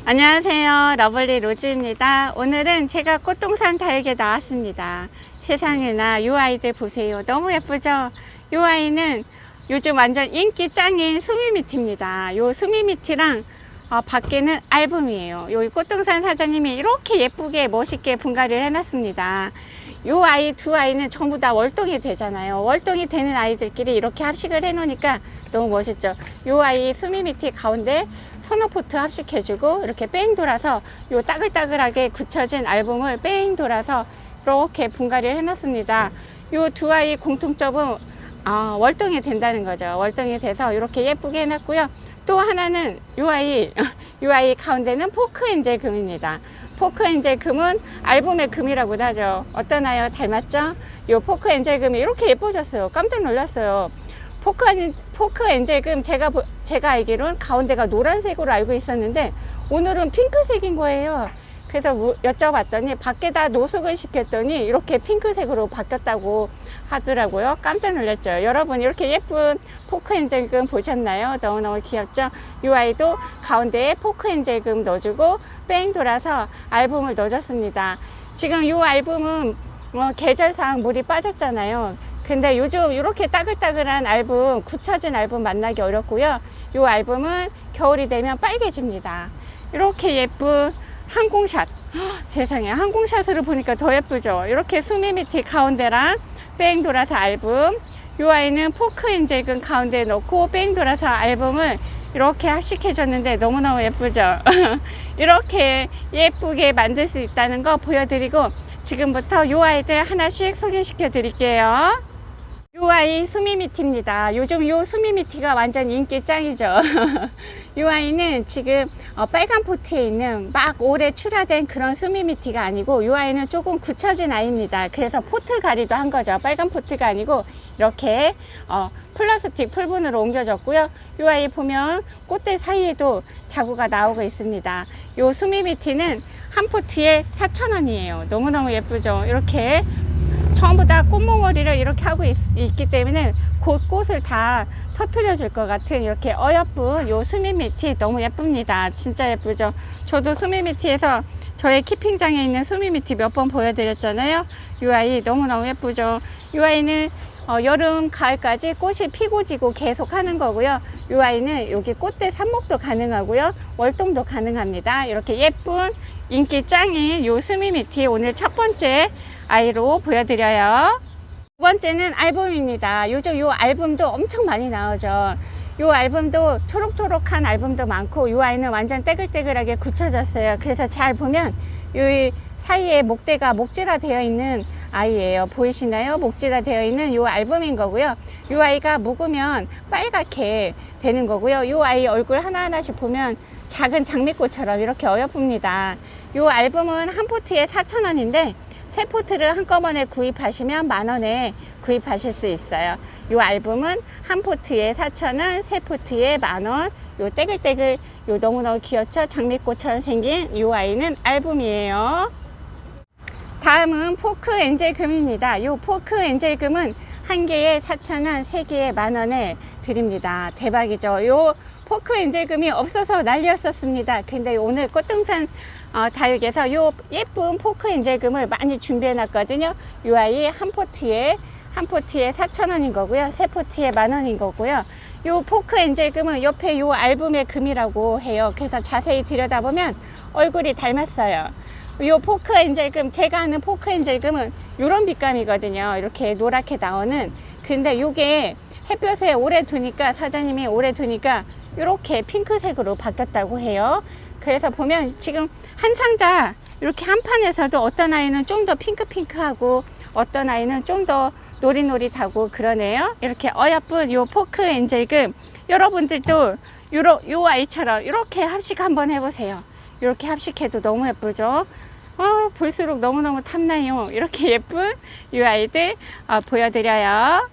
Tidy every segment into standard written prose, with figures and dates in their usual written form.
안녕하세요, 러블리 로즈입니다. 오늘은 제가 꽃동산 다육에 나왔습니다. 세상에나 이 아이들 보세요. 너무 예쁘죠? 이 아이는 요즘 완전 인기 짱인 수미미티입니다. 요 수미미티랑 밖에는 알붐이에요. 요 꽃동산 사장님이 이렇게 예쁘게 멋있게 분갈이를 해놨습니다. 요 아이 두 아이는 전부 다 월동이 되잖아요. 월동이 되는 아이들끼리 이렇게 합식을 해 놓으니까 너무 멋있죠. 요 아이 수미미티 가운데 선호포트 합식해주고 이렇게 뺑 돌아서 요 따글따글하게 굳혀진 알붐을 뺑 돌아서 이렇게 분갈이를 해놨습니다. 요 두 아이 공통점은 월동이 된다는 거죠. 월동이 돼서 이렇게 예쁘게 해놨고요. 또 하나는 요 아이 가운데는 포크엔젤 금입니다. 포크엔젤 금은 알붐의 금이라고도 하죠. 어떠나요? 닮았죠? 요 포크엔젤 금이 이렇게 예뻐졌어요. 깜짝 놀랐어요. 포크엔젤 금 제가 알기로는 가운데가 노란색으로 알고 있었는데 오늘은 핑크색인 거예요. 그래서 여쭤봤더니 밖에다 노숙을 시켰더니 이렇게 핑크색으로 바뀌었다고 하더라고요. 깜짝 놀랐죠. 여러분 이렇게 예쁜 포크엔젤 금 보셨나요? 너무너무 귀엽죠? 이 아이도 가운데에 포크엔젤 금 넣어주고 뺑 돌아서 알붐을 넣어줬습니다. 지금 이 알붐은 계절상 물이 빠졌잖아요. 근데 요즘 이렇게 따글따글한 알붐, 굳혀진 알붐 만나기 어렵고요. 이 알붐은 겨울이 되면 빨개집니다. 이렇게 예쁜 항공샷, 세상에 항공샷으로 보니까 더 예쁘죠. 이렇게 수미미티 가운데랑 뺑 돌아서 알붐, 이 아이는 포크엔젤금 가운데에 넣고 뺑 돌아서 알붐을 이렇게 합식해 줬는데 너무너무 예쁘죠. 이렇게 예쁘게 만들 수 있다는 거 보여드리고 지금부터 이 아이들 하나씩 소개시켜 드릴게요. 이 아이 수미미티입니다. 요즘 이 수미미티가 완전 인기 짱이죠. 이 아이는 지금 빨간 포트에 있는 막 올해 출하된 그런 수미미티가 아니고 이 아이는 조금 굳혀진 아이입니다. 그래서 포트 가리도 한 거죠. 빨간 포트가 아니고 이렇게 플라스틱 풀분으로 옮겨졌고요. 이 아이 보면 꽃대 사이에도 자구가 나오고 있습니다. 이 수미미티는 한 포트에 4,000원이에요. 너무너무 예쁘죠. 이렇게 전부 다 꽃몽어리를 이렇게 하고 있기 때문에 곳곳을 다 터트려 줄 것 같은 이렇게 어여쁜 요 수미미티 너무 예쁩니다. 진짜 예쁘죠. 저도 수미미티에서 저의 키핑장에 있는 수미미티 몇 번 보여드렸잖아요. 이 아이 너무너무 예쁘죠. 이 아이는 여름 가을까지 꽃이 피고 지고 계속 하는 거고요. 이 아이는 여기 꽃대 삽목도 가능하고요, 월동도 가능합니다. 이렇게 예쁜 인기 짱인 요 수미미티 오늘 첫 번째 아이로 보여드려요. 두 번째는 알붐입니다. 요즘 요 알붐도 엄청 많이 나오죠. 요 알붐도 초록초록한 알붐도 많고 이 아이는 완전 떼글떼글하게 굳혀졌어요. 그래서 잘 보면 이 사이에 목대가 목질화 되어 있는 아이예요. 보이시나요? 목질화 되어 있는 요 알붐인 거고요. 이 아이가 묵으면 빨갛게 되는 거고요. 이 아이 얼굴 하나하나씩 보면 작은 장미꽃처럼 이렇게 어여쁩니다. 요 알붐은 한 포트에 4,000원인데 세 포트를 한꺼번에 구입하시면 만원에 구입하실 수 있어요. 요 알붐은 한 포트에 4,000원, 세 포트에 만원. 요 떼글떼글, 요 너무너무 귀엽죠? 장미꽃처럼 생긴 요 아이는 알붐이에요. 다음은 포크엔젤 금입니다. 요 포크엔젤 금은 한 개에 4,000원, 세 개에 만원에 드립니다. 대박이죠? 요 포크엔젤 금이 없어서 난리였었습니다. 근데 오늘 꽃동산 다육에서 요 예쁜 포크엔젤 금을 많이 준비해 놨거든요. 이 아이 한 포트에 4,000원인 거고요. 세 포트에 만원인 거고요. 요 포크엔젤 금은 옆에 요 알붐의 금이라고 해요. 그래서 자세히 들여다보면 얼굴이 닮았어요. 요 포크엔젤 금, 제가 아는 포크엔젤 금은 요런 빛감이거든요. 이렇게 노랗게 나오는. 근데 요게 햇볕에 오래 두니까, 사장님이 오래 두니까 이렇게 핑크색으로 바뀌었다고 해요. 그래서 보면 지금 한 상자 이렇게 한 판에서도 어떤 아이는 좀 더 핑크핑크하고 어떤 아이는 좀 더 노릿노릿하고 그러네요. 이렇게 어여쁜 요 포크엔젤 금, 여러분들도 요 아이처럼 이렇게 합식 한번 해보세요. 이렇게 합식해도 너무 예쁘죠. 볼수록 너무너무 탐나요. 이렇게 예쁜 이 아이들 보여드려요.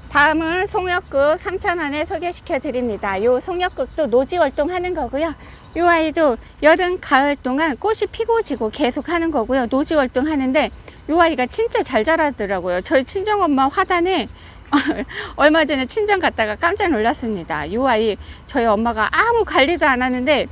다음은 송역국 3,000원에 소개시켜 드립니다. 요 송역국도 노지 활동하는 거고요. 이 아이도 여름 가을 동안 꽃이 피고 지고 계속 하는 거고요. 노지 활동하는데 이 아이가 진짜 잘 자라더라고요. 저희 친정엄마 화단에 얼마 전에 친정 갔다가 깜짝 놀랐습니다. 이 아이 저희 엄마가 아무 관리도 안 하는데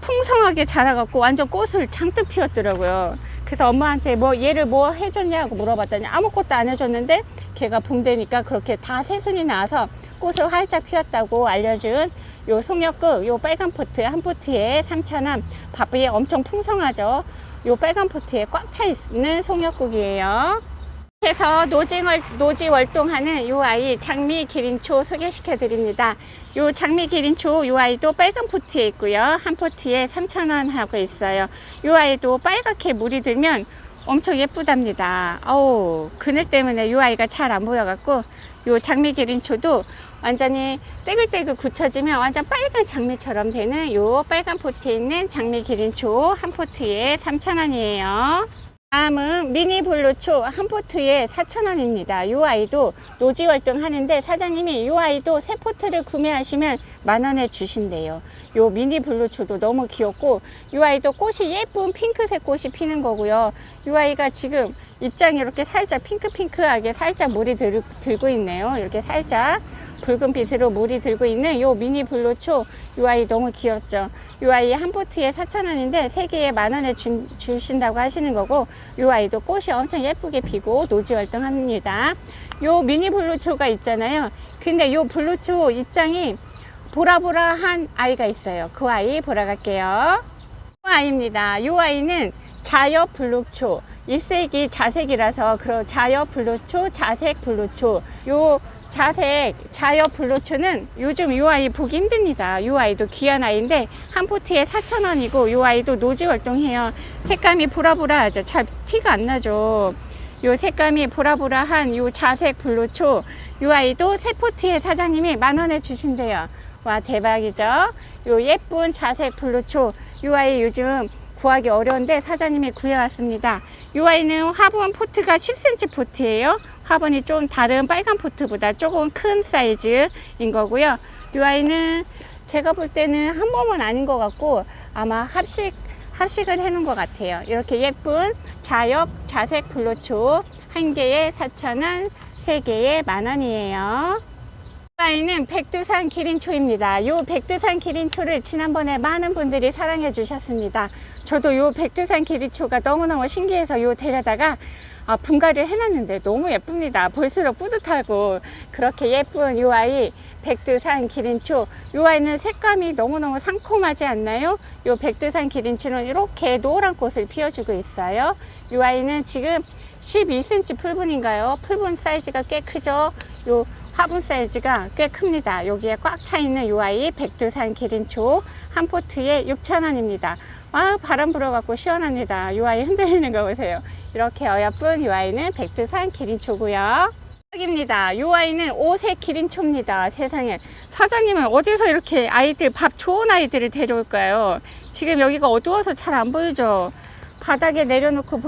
풍성하게 자라갖고 완전 꽃을 잔뜩 피웠더라고요. 그래서 엄마한테 뭐 얘를 뭐 해줬냐고 물어봤더니 아무것도 안 해줬는데 걔가 봄 되니까 그렇게 다 새순이 나와서 꽃을 활짝 피웠다고 알려준 요 송역국, 요 빨간 포트 한 포트에 3,000원, 밥이 엄청 풍성하죠. 요 빨간 포트에 꽉 차 있는 송역국이에요. 그래서 노지 월동하는 요 아이 장미 기린초 소개시켜 드립니다. 요 장미 기린초 요 아이도 빨간 포트에 있고요. 한 포트에 3,000원 하고 있어요. 요 아이도 빨갛게 물이 들면 엄청 예쁘답니다. 어우, 그늘 때문에 요 아이가 잘 안 보여갖고 요 장미 기린초도 완전히 떼글떼글 굳혀지면 완전 빨간 장미처럼 되는 요 빨간 포트에 있는 장미 기린초 한 포트에 3,000원이에요. 다음은 미니 블루초 한 포트에 4,000원입니다. 이 아이도 노지 활동하는데 사장님이 이 아이도 세 포트를 구매하시면 10,000원에 주신대요. 이 미니 블루초도 너무 귀엽고 이 아이도 꽃이 예쁜 핑크색 꽃이 피는 거고요. 이 아이가 지금 입장이 이렇게 살짝 핑크핑크하게 살짝 물이 들고 있네요. 이렇게 살짝 붉은 빛으로 물이 들고 있는 이 미니 블루초 이 아이 너무 귀엽죠. 이 아이 한 포트에 4,000원인데 3개에 10,000원에 주신다고 하시는 거고 이 아이도 꽃이 엄청 예쁘게 피고 노지 활동합니다. 요 미니 블루초가 있잖아요. 근데 요 블루초 입장이 보라보라한 아이가 있어요. 그 아이 보러 갈게요. 이 아이입니다. 이 아이는 자엽 블루초, 일색이 자색이라서 자엽 블루초, 자색 블루초. 요 자엽 블루초는 요즘 이 아이 보기 힘듭니다. 이 아이도 귀한 아이인데 한 포트에 4,000원이고 이 아이도 노지 활동해요. 색감이 보라보라하죠. 잘 티가 안 나죠. 요 색감이 보라보라한 요 자색 블루초 이 아이도 세 포트에 사장님이 10,000원에 주신대요. 와, 대박이죠. 요 예쁜 자색 블루초 이 아이 요즘 구하기 어려운데 사장님이 구해왔습니다. 이 아이는 화분 포트가 10cm 포트예요. 화분이 좀 다른 빨간 포트보다 조금 큰 사이즈인 거고요. 이 아이는 제가 볼 때는 한 몸은 아닌 것 같고 아마 합식을 해놓은 것 같아요. 이렇게 예쁜 자색 블루초 한 개에 4,000원, 3개에 10,000원이에요. 이 아이는 백두산 기린초입니다. 이 백두산 기린초를 지난번에 많은 분들이 사랑해 주셨습니다. 저도 이 백두산 기린초가 너무너무 신기해서 데려다가 분갈이를 해놨는데 너무 예쁩니다. 볼수록 뿌듯하고 그렇게 예쁜 이 아이 백두산 기린초 이 아이는 색감이 너무너무 상콤하지 않나요? 이 백두산 기린초는 이렇게 노란 꽃을 피워주고 있어요. 이 아이는 지금 12cm 풀분인가요? 풀분 사이즈가 꽤 크죠? 요 화분 사이즈가 꽤 큽니다. 여기에 꽉 차 있는 이 아이 백두산 기린초 한 포트에 6,000원입니다. 아, 바람 불어갖고 시원합니다. 이 아이 흔들리는 거 보세요. 이렇게 어여쁜 이 아이는 백두산 기린초고요. 입니다. 이 아이는 오색 기린초입니다. 세상에, 사장님은 어디서 이렇게 아이들, 밥 좋은 아이들을 데려올까요? 지금 여기가 어두워서 잘 안 보이죠? 바닥에 내려놓고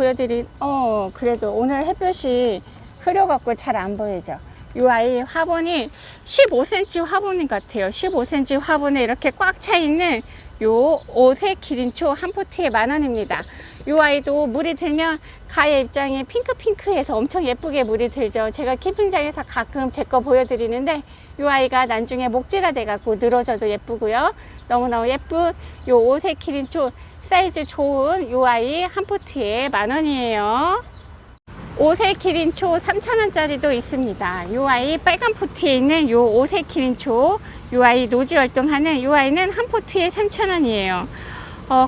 그래도 오늘 햇볕이 흐려갖고 잘 안 보이죠? 이 아이 화분이 15cm 화분 같아요. 15cm 화분에 이렇게 꽉 차 있는 요 오색 기린초 한 포트에 10,000원입니다. 이 아이도 물이 들면 가의 입장이 핑크핑크해서 엄청 예쁘게 물이 들죠. 제가 캠핑장에서 가끔 제 거 보여드리는데 이 아이가 나중에 목지가 돼갖고 늘어져도 예쁘고요. 너무너무 예쁜 요 오색 기린초 사이즈 좋은 이 아이 한 포트에 10,000원이에요. 오색 기린초 3,000원짜리도 있습니다. 이 아이 빨간 포트에 있는 요 오색 기린초 이 아이 노지 활동하는 이 아이는 한 포트에 3,000원이에요.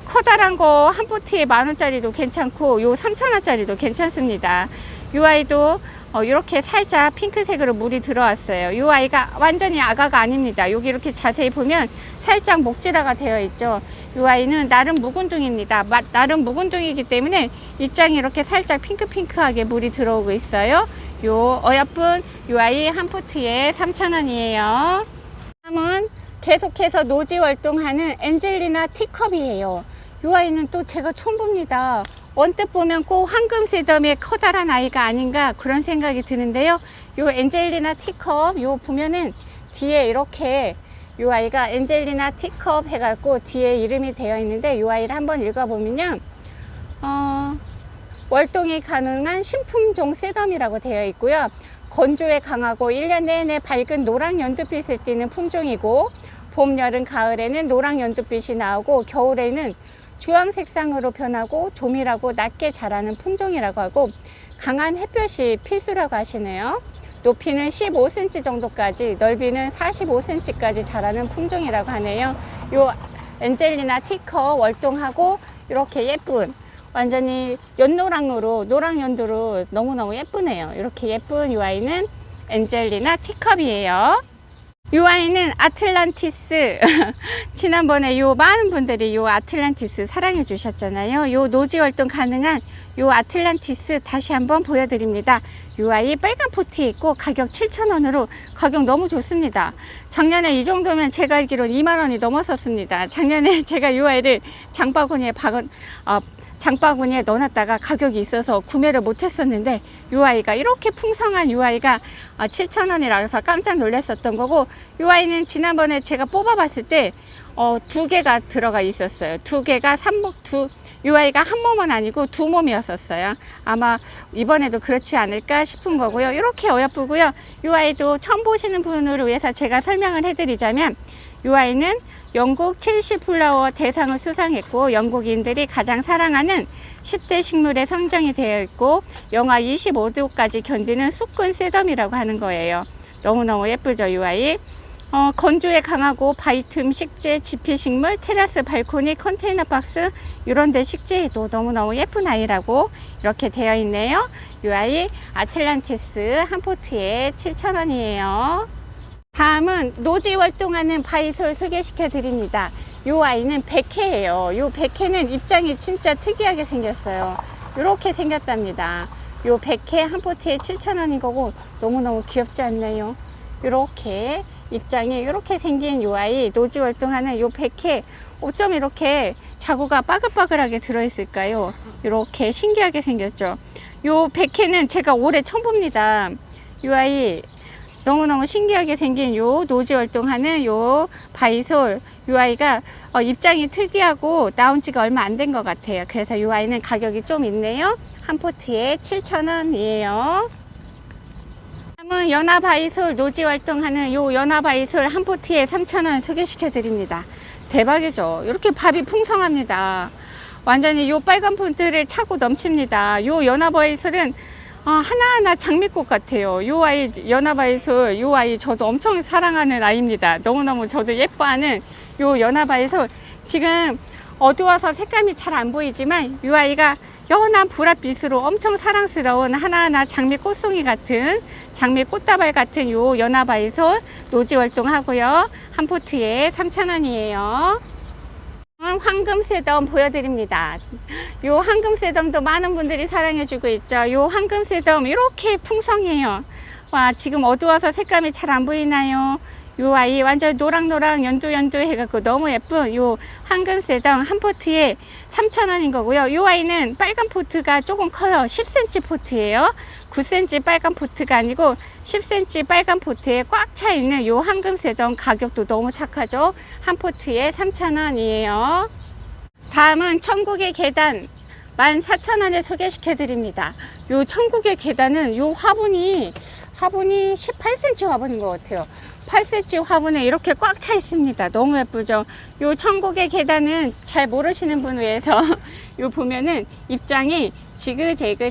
커다란 거 한 포트에 10,000원짜리도 괜찮고 요 3,000원짜리도 괜찮습니다. 이 아이도 이렇게 살짝 핑크색으로 물이 들어왔어요. 이 아이가 완전히 아가가 아닙니다. 여기 이렇게 자세히 보면 살짝 목질화가 되어 있죠. 이 아이는 나름 묵은둥입니다. 나름 묵은둥이기 때문에 입장이 이렇게 살짝 핑크핑크하게 물이 들어오고 있어요. 요 어여쁜 이 아이 한 포트에 3,000원이에요. 다음은 계속해서 노지 활동하는 엔젤리나 티컵이에요. 이 아이는 또 제가 처음 봅니다. 언뜻 보면 꼭 황금새덤의 커다란 아이가 아닌가 그런 생각이 드는데요. 요 엔젤리나 티컵 요 보면은 뒤에 이렇게 요 아이가 엔젤리나 티컵 해갖고 뒤에 이름이 되어 있는데 요 아이를 한번 읽어보면요. 월동이 가능한 신품종 새덤이라고 되어 있고요. 건조에 강하고 1년 내내 밝은 노랑 연두빛을 띠는 품종이고 봄, 여름, 가을에는 노랑 연두빛이 나오고 겨울에는 주황 색상으로 변하고 조밀하고 낮게 자라는 품종이라고 하고 강한 햇볕이 필수라고 하시네요. 높이는 15cm 정도까지, 넓이는 45cm까지 자라는 품종이라고 하네요. 요 엔젤리나 티커 월동하고 이렇게 예쁜 완전히 연노랑으로 노랑 연두로 너무너무 예쁘네요. 이렇게 예쁜 이 아이는 엔젤리나 티컵이에요. 이 아이는 아틀란티스. 지난번에 요 많은 분들이 요 아틀란티스 사랑해 주셨잖아요. 요 노지 활동 가능한 요 아틀란티스 다시 한번 보여드립니다. 이 아이 빨간 포트에 있고 가격 7,000원으로 가격 너무 좋습니다. 작년에 이 정도면 제가 알기로는 2만 원이 넘었었습니다. 작년에 제가 이 아이를 장바구니에 넣어놨다가 가격이 있어서 구매를 못했었는데 이 아이가 이렇게 풍성한 이 아이가 7,000원이라 해서 깜짝 놀랐었던 거고, 이 아이는 지난번에 제가 뽑아봤을 때 2개가 들어가 있었어요. 2개가 이 아이가 한 몸은 아니고 2몸이었었어요. 아마 이번에도 그렇지 않을까 싶은 거고요. 이렇게 어여쁘고요. 이 아이도 처음 보시는 분을 위해서 제가 설명을 해드리자면, 이 아이는 영국 첼시 플라워 대상을 수상했고 영국인들이 가장 사랑하는 10대 식물에 선정이 되어 있고 영하 25도까지 견디는 수컷 세덤이라고 하는 거예요. 너무너무 예쁘죠, 이 아이. 건조에 강하고 바이툼, 식재, 지피식물, 테라스, 발코니, 컨테이너 박스 이런 데 식재해도 너무너무 예쁜 아이라고 이렇게 되어 있네요. 이 아이 아틀란티스 한 포트에 7,000원이에요. 다음은 노지 활동하는 바이솔 소개시켜 드립니다. 이 아이는 백해예요. 이 백해는 입장이 진짜 특이하게 생겼어요. 이렇게 생겼답니다. 이 백해 한 포트에 7,000원인 거고 너무너무 귀엽지 않나요? 이렇게 입장이 이렇게 생긴 이 아이 노지 활동하는 이 백해, 어쩜 이렇게 자구가 바글바글하게 들어있을까요? 이렇게 신기하게 생겼죠. 이 백해는 제가 올해 처음 봅니다. 이 아이 너무너무 신기하게 생긴 요 노지 활동하는 요 바이솔, 요 아이가 입장이 특이하고 나온 지가 얼마 안 된 것 같아요. 그래서 요 아이는 가격이 좀 있네요. 한 포트에 7,000원이에요. 다음은 연화 바이솔 노지 활동하는 요 연화 바이솔 한 포트에 3,000원 소개시켜 드립니다. 대박이죠. 이렇게 밥이 풍성합니다. 완전히 요 빨간 폰트를 차고 넘칩니다. 요 연화 바이솔은 하나하나 장미꽃 같아요. 요 아이 연화바이솔, 요 아이 저도 엄청 사랑하는 아이입니다. 너무너무 저도 예뻐하는 요 연화바이솔. 지금 어두워서 색감이 잘 안 보이지만 요 아이가 연한 보랏빛으로 엄청 사랑스러운 하나하나 장미 꽃송이 같은, 장미 꽃다발 같은 요 연화바이솔 노지 활동하고요. 한 포트에 3,000원이에요. 황금새덤 보여드립니다. 요 황금새덤도 많은 분들이 사랑해주고 있죠. 요 황금새덤 이렇게 풍성해요. 와, 지금 어두워서 색감이 잘 안 보이나요? 요 아이 완전 노랑노랑 연두 해갖고 너무 예쁜 요 황금새덤 한 포트에 3,000원인 거고요. 요 아이는 빨간 포트가 조금 커요. 10cm 포트예요. 9cm 빨간 포트가 아니고 10cm 빨간 포트에 꽉 차 있는 요 황금새덤 가격도 너무 착하죠. 한 포트에 3,000원이에요. 다음은 천국의 계단 14,000원에 소개시켜 드립니다. 요 천국의 계단은 요 화분이 18cm 화분인 것 같아요. 8cm 화분에 이렇게 꽉 차 있습니다. 너무 예쁘죠. 요 천국의 계단은 잘 모르시는 분 위해서 요 보면은 입장이 지그재그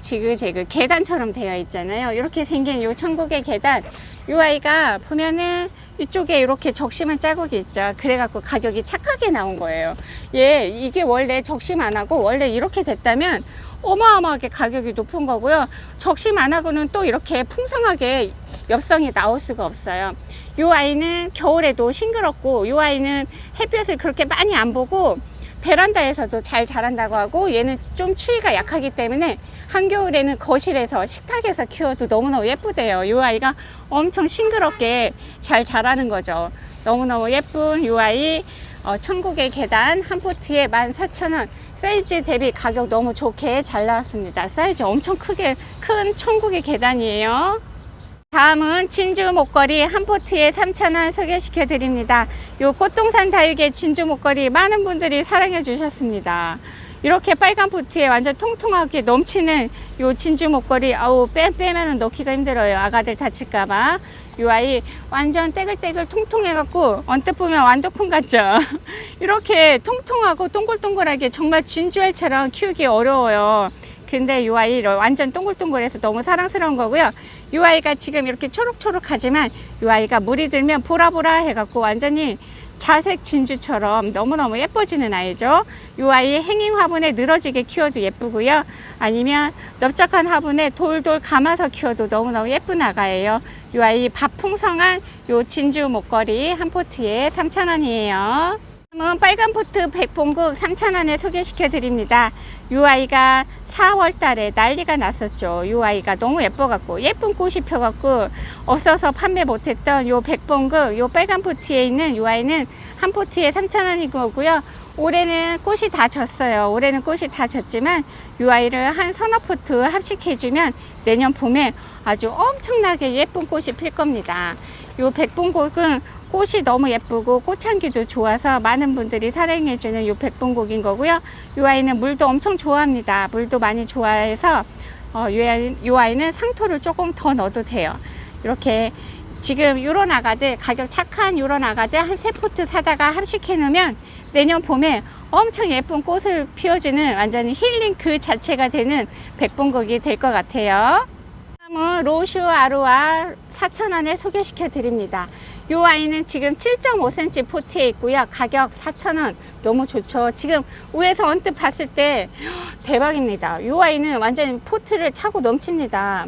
계단처럼 되어 있잖아요. 이렇게 생긴 요 천국의 계단, 요 아이가 보면은 이쪽에 이렇게 적심한 자국이 있죠. 그래갖고 가격이 착하게 나온 거예요. 이게 원래 적심 안 하고 원래 이렇게 됐다면 어마어마하게 가격이 높은 거고요. 적심 안 하고는 또 이렇게 풍성하게 엽성이 나올 수가 없어요. 요 아이는 겨울에도 싱그럽고, 요 아이는 햇볕을 그렇게 많이 안 보고 베란다에서도 잘 자란다고 하고, 얘는 좀 추위가 약하기 때문에 한겨울에는 거실에서 식탁에서 키워도 너무너무 예쁘대요. 요 아이가 엄청 싱그럽게 잘 자라는 거죠. 너무너무 예쁜 요 아이 천국의 계단 한 포트에 14,000원. 사이즈 대비 가격 너무 좋게 잘 나왔습니다. 사이즈 엄청 큰 천국의 계단이에요. 다음은 진주 목걸이 한 포트에 3,000원 소개시켜 드립니다. 요 꽃동산 다육의 진주 목걸이 많은 분들이 사랑해 주셨습니다. 이렇게 빨간 포트에 완전 통통하게 넘치는 요 진주 목걸이, 아우 빼면은 넣기가 힘들어요. 아가들 다칠까봐. 요 아이 완전 떼글떼글 통통해갖고 언뜻 보면 완두콩 같죠. 이렇게 통통하고 동글동글하게 정말 진주알처럼 키우기 어려워요. 근데 이 아이 완전 동글동글해서 너무 사랑스러운 거고요. 이 아이가 지금 이렇게 초록초록하지만 이 아이가 물이 들면 보라보라 해갖고 완전히 자색 진주처럼 너무너무 예뻐지는 아이죠. 이 아이 행잉 화분에 늘어지게 키워도 예쁘고요. 아니면 넓적한 화분에 돌돌 감아서 키워도 너무너무 예쁜 아가예요. 이 아이 밥풍성한 요 진주 목걸이 한 포트에 3,000원이에요. 다음은 빨간 포트 백봉국 3,000원에 소개시켜 드립니다. 이 아이가 4월 달에 난리가 났었죠. 이 아이가 너무 예뻐갖고 예쁜 꽃이 펴갖고 없어서 판매 못했던 요 백봉국 요 빨간 포트에 있는 이 아이는 한 포트에 3,000원이고요. 올해는 꽃이 다 졌어요. 올해는 꽃이 다 졌지만 이 아이를 한 서너 포트 합식해주면 내년 봄에 아주 엄청나게 예쁜 꽃이 필 겁니다. 요 백봉국은 꽃이 너무 예쁘고 꽃향기도 좋아서 많은 분들이 사랑해주는 요 백봉국인 거고요. 이 아이는 물도 엄청 좋아합니다. 물도 많이 좋아해서 이 아이는 상토를 조금 더 넣어도 돼요. 이렇게 지금 요런 아가들, 가격 착한 요런 아가들 한 3포트 사다가 합식해 놓으면 내년 봄에 엄청 예쁜 꽃을 피워주는 완전히 힐링 그 자체가 되는 백봉국이 될 것 같아요. 다음은 로슈 아루아 4,000원에 소개시켜 드립니다. 이 아이는 지금 7.5cm 포트에 있고요. 가격 4,000원. 너무 좋죠. 지금 위에서 언뜻 봤을 때 대박입니다. 이 아이는 완전 포트를 차고 넘칩니다.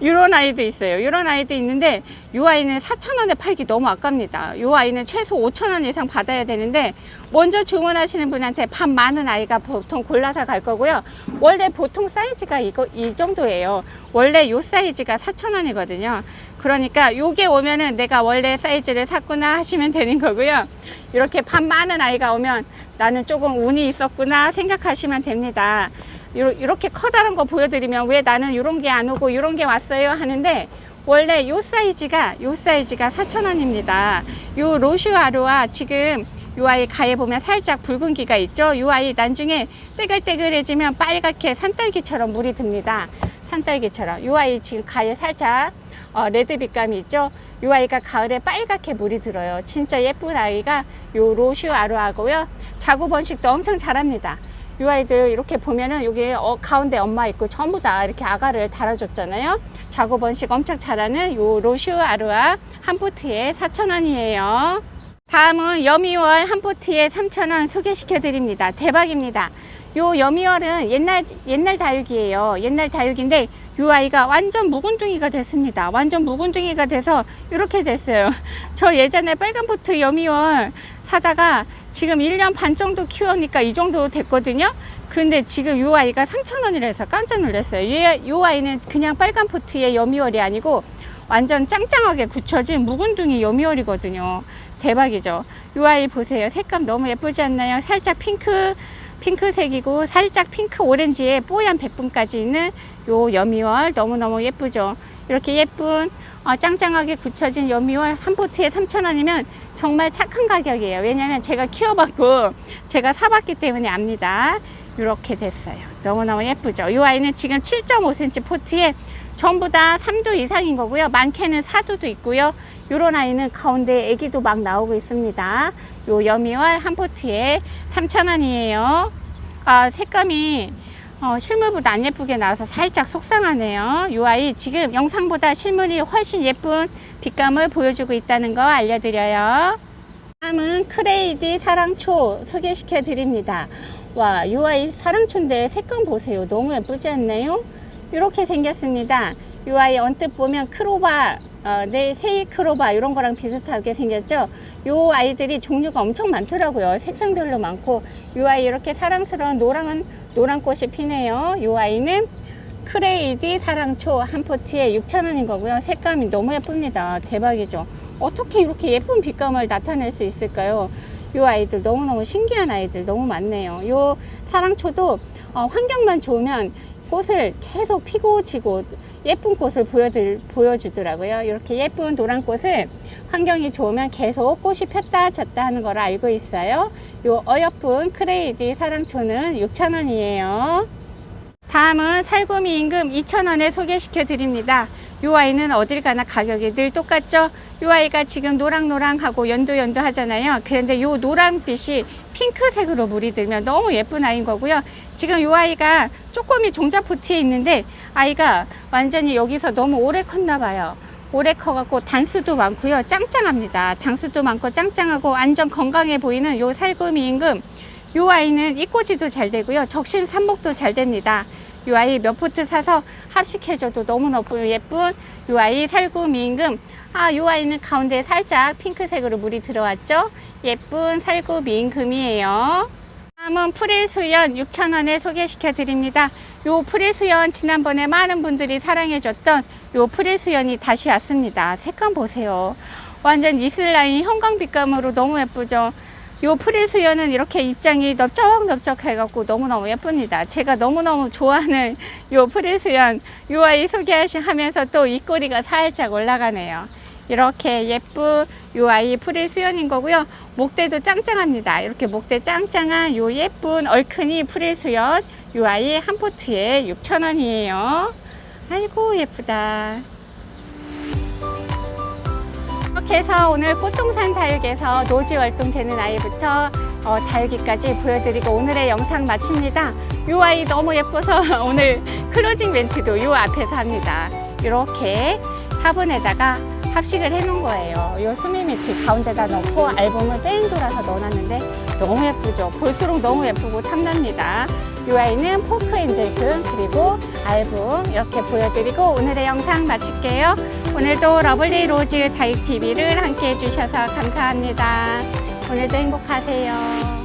이런 아이도 있어요. 이런 아이도 있는데 이 아이는 4,000원에 팔기 너무 아깝니다. 이 아이는 최소 5,000원 이상 받아야 되는데 먼저 주문하시는 분한테 밥 많은 아이가 보통 골라서 갈 거고요. 원래 보통 사이즈가 이 정도예요. 원래 이 사이즈가 4,000원이거든요. 그러니까 요게 오면은 내가 원래 사이즈를 샀구나 하시면 되는 거고요. 이렇게 밥 많은 아이가 오면 나는 조금 운이 있었구나 생각하시면 됩니다. 이렇게 커다란 거 보여드리면 왜 나는 이런 게 안 오고 이런 게 왔어요 하는데 원래 요 사이즈가 4,000원입니다. 요 로슈 아루아 지금 요 아이 가에 보면 살짝 붉은기가 있죠. 요 아이 나중에 떼글떼글해지면 빨갛게 산딸기처럼 물이 듭니다. 산딸기처럼. 요 아이 지금 가에 살짝 레드 빛감이 있죠. 요 아이가 가을에 빨갛게 물이 들어요. 진짜 예쁜 아이가 요 로슈 아루아고요. 자구 번식도 엄청 잘합니다. 이 아이들 이렇게 보면은 여기 가운데 엄마 있고 전부 다 이렇게 아가를 달아줬잖아요. 자구 번식 엄청 잘하는 요 로슈 아루아 한 포트에 4,000원이에요. 다음은 여미월 한 포트에 3,000원 소개시켜 드립니다. 대박입니다. 요 여미월은 옛날 다육이에요. 옛날 다육인데 이 아이가 완전 묵은둥이가 됐습니다. 완전 묵은둥이가 돼서 이렇게 됐어요. 저 예전에 빨간 포트 여미월 사다가 지금 1년 반 정도 키우니까 이 정도 됐거든요. 근데 지금 이 아이가 3,000원이라 해서 깜짝 놀랐어요. 이 아이는 그냥 빨간 포트의 여미월이 아니고 완전 짱짱하게 굳혀진 묵은둥이 여미월이거든요. 대박이죠. 이 아이 보세요. 색감 너무 예쁘지 않나요? 살짝 핑크색이고 살짝 핑크 오렌지에 뽀얀 백분까지 있는 요 여미월 너무너무 예쁘죠. 이렇게 예쁜 짱짱하게 굳혀진 여미월 한 포트에 3,000원이면 정말 착한 가격이에요. 왜냐면 제가 키워봤고 제가 사봤기 때문에 압니다. 이렇게 됐어요. 너무너무 예쁘죠. 이 아이는 지금 7.5cm 포트에 전부 다 3두 이상인 거고요. 많게는 4두도 있고요. 이런 아이는 가운데 애기도 막 나오고 있습니다. 요 여미월 한 포트에 3,000원이에요. 색감이 실물보다 안 예쁘게 나와서 살짝 속상하네요. 이 아이 지금 영상보다 실물이 훨씬 예쁜 빛감을 보여주고 있다는 거 알려드려요. 다음은 크레이지 사랑초 소개시켜 드립니다. 와, 이 아이 사랑초인데 색감 보세요. 너무 예쁘지 않나요? 이렇게 생겼습니다. 이 아이 언뜻 보면 크로바, 세이 크로바 이런 거랑 비슷하게 생겼죠. 이 아이들이 종류가 엄청 많더라고요. 색상별로 많고 이 아이 이렇게 사랑스러운 노란 꽃이 피네요. 이 아이는 크레이지 사랑초 한 포트에 6,000원인 거고요. 색감이 너무 예쁩니다. 대박이죠. 어떻게 이렇게 예쁜 빛감을 나타낼 수 있을까요? 이 아이들 너무너무 신기한 아이들 너무 많네요. 이 사랑초도 환경만 좋으면 꽃을 계속 피고 지고 예쁜 꽃을 보여주더라고요. 이렇게 예쁜 노란 꽃을 환경이 좋으면 계속 꽃이 폈다 졌다 하는 걸 알고 있어요. 요 어여쁜 크레이지 사랑초는 6,000원이에요. 다음은 살구미 임금 2,000원에 소개시켜 드립니다. 요 아이는 어딜 가나 가격이 늘 똑같죠. 요 아이가 지금 노랑노랑하고 연두연두 하잖아요. 그런데 요 노란빛이 핑크색으로 물이 들면 너무 예쁜 아이인 거고요. 지금 요 아이가 쪼꼬미 종자포트에 있는데 아이가 완전히 여기서 너무 오래 컸나 봐요. 오래 커갖고 단수도 많고요. 짱짱합니다. 당수도 많고 짱짱하고 완전 건강해 보이는 요 살구미 임금. 요 아이는 이꼬지도 잘 되고요. 적심 삽목도 잘 됩니다. 요 아이 몇 포트 사서 합식해줘도 너무너무 예쁜 요 아이 살구미 임금. 요 아이는 가운데 살짝 핑크색으로 물이 들어왔죠. 예쁜 살구미 임금이에요. 다음은 프릴수연 6,000원에 소개시켜 드립니다. 요 프릴수연 지난번에 많은 분들이 사랑해줬던 요 프릴수연이 다시 왔습니다. 색감 보세요. 완전 입술 라인 형광빛감으로 너무 예쁘죠. 요 프릴수연은 이렇게 입장이 넓적넓적 해갖고 너무너무 예쁩니다. 제가 너무너무 좋아하는 요 프릴수연, 요 아이 소개하면서 또 입꼬리가 살짝 올라가네요. 이렇게 예쁜 요 아이 프릴수연인 거고요. 목대도 짱짱합니다. 이렇게 목대 짱짱한 요 예쁜 얼큰이 프릴수연, 요 아이 한 포트에 6,000원이에요. 아이고 예쁘다. 이렇게 해서 오늘 꽃동산 다육에서 노지 활동되는 아이부터 다육이까지 보여드리고 오늘의 영상 마칩니다. 요 아이 너무 예뻐서 오늘 클로징 멘트도 요 앞에서 합니다. 이렇게 화분에다가 합식을 해 놓은 거예요. 요 수미 매트 가운데다 넣고 앨범을 뺑 돌아서 넣어놨는데 너무 예쁘죠. 볼수록 너무 예쁘고 탐납니다. 이 아이는 포크 엔젤금 그리고 앨범 이렇게 보여드리고 오늘의 영상 마칠게요. 오늘도 러블리 로즈 다육TV를 함께 해주셔서 감사합니다. 오늘도 행복하세요.